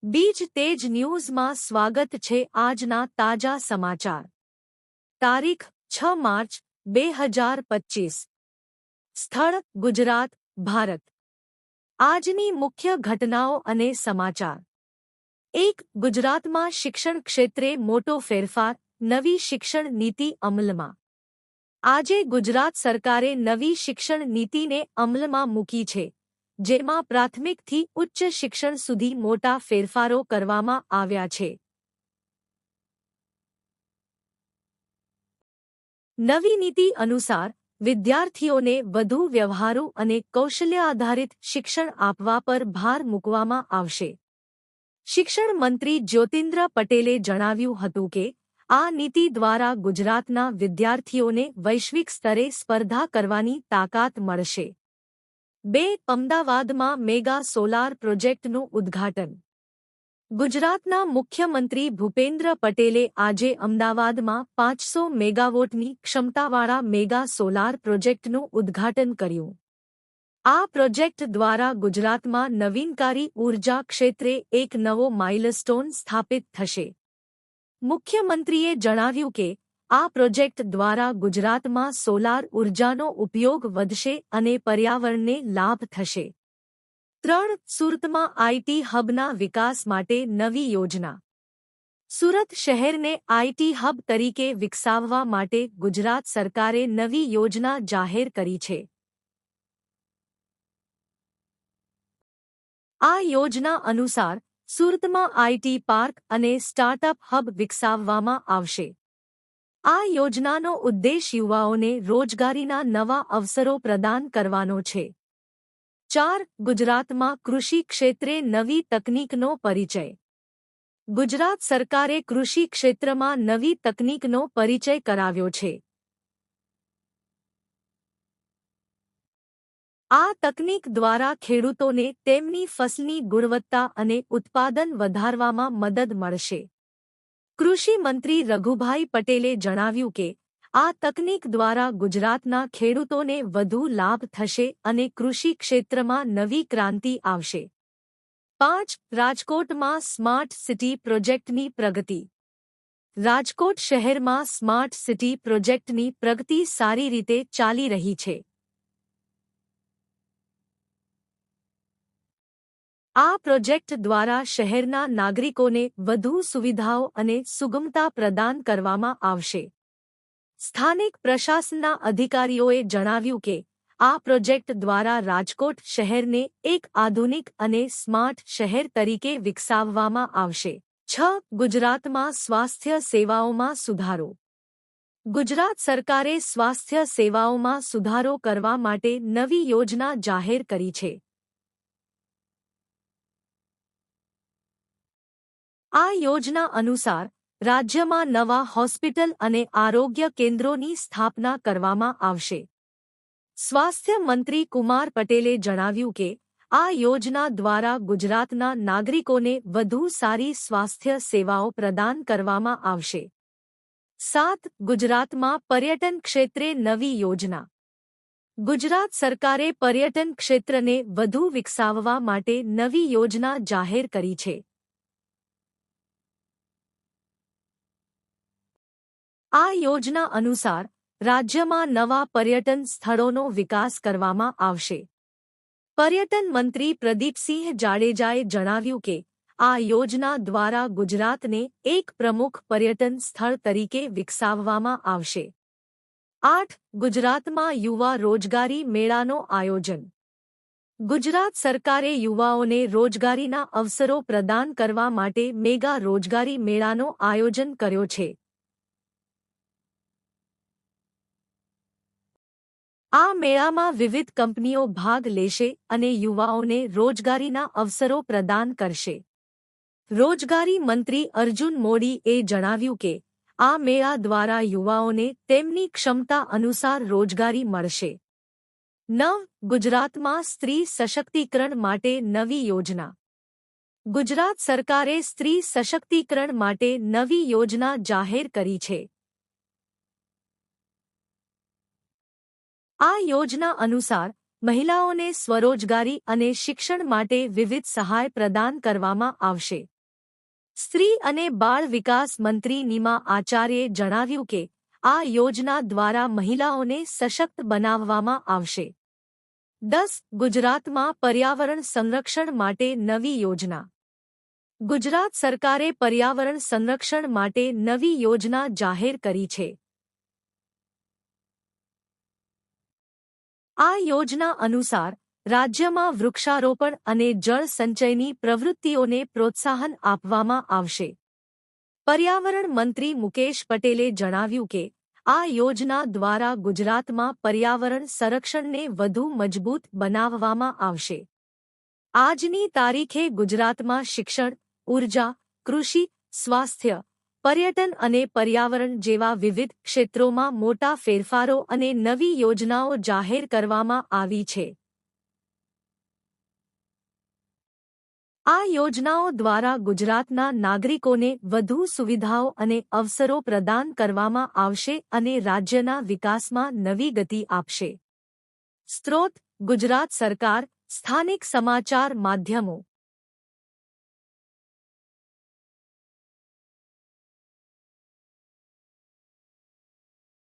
બીજ તેજ ન્યૂઝમાં સ્વાગત છે. આજના તાજા સમાચાર. તારીખ 6 માર્ચ 2025. સ્થળ ગુજરાત, ભારત. આજની મુખ્ય ઘટનાઓ અને સમાચાર. 1. ગુજરાતમાં શિક્ષણ ક્ષેત્રે મોટો ફેરફાર, નવી શિક્ષણ નીતિ અમલમાં. આજે ગુજરાત સરકારે નવી શિક્ષણ નીતિને અમલમાં મૂકી છે, જેમાં પ્રાથમિકથી ઉચ્ચ શિક્ષણ સુધી મોટા ફેરફારો કરવામાં આવ્યા છે. નવી નીતિ અનુસાર વિદ્યાર્થીઓને વધુ વ્યવહારુ અને કૌશલ્ય આધારિત શિક્ષણ આપવા પર ભાર મૂકવામાં આવશે. શિક્ષણ મંત્રી જ્યોતિન્દ્ર પટેલે જણાવ્યું હતું કે આ નીતિ દ્વારા ગુજરાતના વિદ્યાર્થીઓને વૈશ્વિક સ્તરે સ્પર્ધા કરવાની તાકાત મળશે. 2. અમદાવાદમાં મેગા સોલાર પ્રોજેક્ટનું ઉદ્ઘાટન. ગુજરાતના મુખ્યમંત્રી ભૂપેન્દ્ર પટેલે આજે અમદાવાદમાં 500 મેગાવોટની ક્ષમતાવાળા મેગા સોલાર પ્રોજેક્ટનું ઉદ્ઘાટન કર્યું. આ પ્રોજેક્ટ દ્વારા ગુજરાતમાં નવીનકારી ઊર્જા ક્ષેત્રે એક નવો માઇલસ્ટોન સ્થાપિત થશે. મુખ્યમંત્રીએ જણાવ્યું કે આ પ્રોજેક્ટ દ્વારા ગુજરાતમાં સોલાર ઊર્જાનો ઉપયોગ વધશે અને પર્યાવરણને લાભ થશે. 3. સુરતમાં આઈટી હબના વિકાસ માટે નવી યોજના. સુરત શહેરને આઈટી હબ તરીકે વિકસાવવા માટે ગુજરાત સરકારે નવી યોજના જાહેર કરી છે. આ યોજના અનુસાર સુરતમાં આઈટી પાર્ક અને સ્ટાર્ટઅપ હબ વિકસાવવામાં આવશે. આ યોજનાનો ઉદ્દેશ યુવાઓને રોજગારીના નવા અવસરો પ્રદાન કરવાનો છે. 4. ગુજરાતમાં કૃષિ ક્ષેત્રે નવી તકનીકનો પરિચય. ગુજરાત સરકારે કૃષિ ક્ષેત્રમાં નવી તકનીકનો પરિચય કરાવ્યો છે. આ તકનીક દ્વારા ખેડૂતોને તેમની ફસલની ગુણવત્તા અને ઉત્પાદન વધારવામાં મદદ મળશે. કૃષિ મંત્રી રઘુભાઈ પટેલે જણાવ્યું કે આ તકનીક દ્વારા ગુજરાતના ખેડૂતોને વધુ લાભ થશે અને કૃષિ ક્ષેત્રમાં નવી ક્રાંતિ આવશે. 5. રાજકોટમાં સ્માર્ટ સિટી પ્રોજેક્ટની પ્રગતિ. રાજકોટ શહેરમાં સ્માર્ટ સિટી પ્રોજેક્ટની પ્રગતિ સારી રીતે ચાલી રહી છે. આ પ્રોજેક્ટ દ્વારા શહેરના નાગરિકોને વધુ સુવિધાઓ અને સુગમતા પ્રદાન કરવામાં આવશે. સ્થાનિક પ્રશાસનના અધિકારીઓએ જણાવ્યું કે આ પ્રોજેક્ટ દ્વારા રાજકોટ શહેરને એક આધુનિક અને સ્માર્ટ શહેર તરીકે વિકસાવવામાં આવશે. 6. ગુજરાતમાં સ્વાસ્થ્ય સેવાઓમાં સુધારો. ગુજરાત સરકારે સ્વાસ્થ્ય સેવાઓમાં સુધારો કરવા માટે નવી યોજના જાહેર કરી છે. આ યોજના અનુસાર રાજ્યમાં નવા હોસ્પિટલ અને આરોગ્ય કેન્દ્રોની સ્થાપના કરવામાં આવશે. સ્વાસ્થ્ય મંત્રી કુમાર પટેલે જણાવ્યું કે આ યોજના દ્વારા ગુજરાતના નાગરિકોને વધુ સારી સ્વાસ્થ્ય સેવાઓ પ્રદાન કરવામાં આવશે. 7. ગુજરાતમાં પર્યટન ક્ષેત્રે નવી યોજના. ગુજરાત સરકારે પર્યટન ક્ષેત્રને વધુ વિકસાવવા માટે નવી યોજના જાહેર કરી છે. આ યોજના અનુસાર રાજ્યમાં નવા પર્યટન સ્થળોનો વિકાસ કરવામાં આવશે. પર્યટન મંત્રી પ્રદીપસિંહ જાડેજાએ જણાવ્યું કે આ યોજના દ્વારા ગુજરાતને એક પ્રમુખ પર્યટન સ્થળ તરીકે વિકસાવવામાં આવશે. 8. ગુજરાતમાં યુવા રોજગારી મેળાનો આયોજન. ગુજરાત સરકારે યુવાઓને રોજગારીના અવસરો પ્રદાન કરવા માટે મેગા રોજગારી મેળાનો આયોજન કર્યો છે. આ મેળામાં વિવિધ કંપનીઓ ભાગ લેશે અને યુવાઓને રોજગારીના અવસરો પ્રદાન કરશે. રોજગારી મંત્રી અર્જુન મોડીએ જણાવ્યું કે આ મેળા દ્વારા યુવાઓને તેમની ક્ષમતા અનુસાર રોજગારી મળશે. 9. ગુજરાતમાં સ્ત્રી સશક્તિકરણ માટે નવી યોજના. ગુજરાત સરકારે સ્ત્રી સશક્તિકરણ માટે નવી યોજના જાહેર કરી છે. આ યોજના અનુસાર મહિલાઓને સ્વરોજગારી અને શિક્ષણ માટે વિવિધ સહાય પ્રદાન કરવામાં આવશે. સ્ત્રી અને બાળ વિકાસ મંત્રી નીમા આચાર્યે જણાવ્યું કે આ યોજના દ્વારા મહિલાઓને સશક્ત બનાવવામાં આવશે. 10. ગુજરાતમાં પર્યાવરણ સંરક્ષણ માટે નવી યોજના. ગુજરાત સરકારે પર્યાવરણ સંરક્ષણ માટે નવી યોજના જાહેર કરી છે. આ યોજના અનુસાર રાજ્યમાં વૃક્ષારોપણ અને જળ સંચયની પ્રવૃત્તિઓને પ્રોત્સાહન આપવામાં આવશે. પર્યાવરણ મંત્રી મુકેશ પટેલે જણાવ્યું કે આ યોજના દ્વારા ગુજરાતમાં પર્યાવરણ સંરક્ષણને વધુ મજબૂત બનાવવામાં આવશે. આજની તારીખે ગુજરાતમાં શિક્ષણ, ઉર્જા, કૃષિ, સ્વાસ્થ્ય, પર્યટન અને પર્યાવરણ જેવા વિવિધ ક્ષેત્રોમાં મોટા ફેરફારો અને નવી યોજનાઓ જાહેર કરવામાં આવી છે. આ યોજનાઓ દ્વારા ગુજરાતના નાગરિકોને વધુ સુવિધાઓ અને અવસરો પ્રદાન કરવામાં આવશે અને રાજ્યના વિકાસમાં નવી ગતિ આપશે. સ્ત્રોત: ગુજરાત સરકાર, સ્થાનિક સમાચાર માધ્યમો.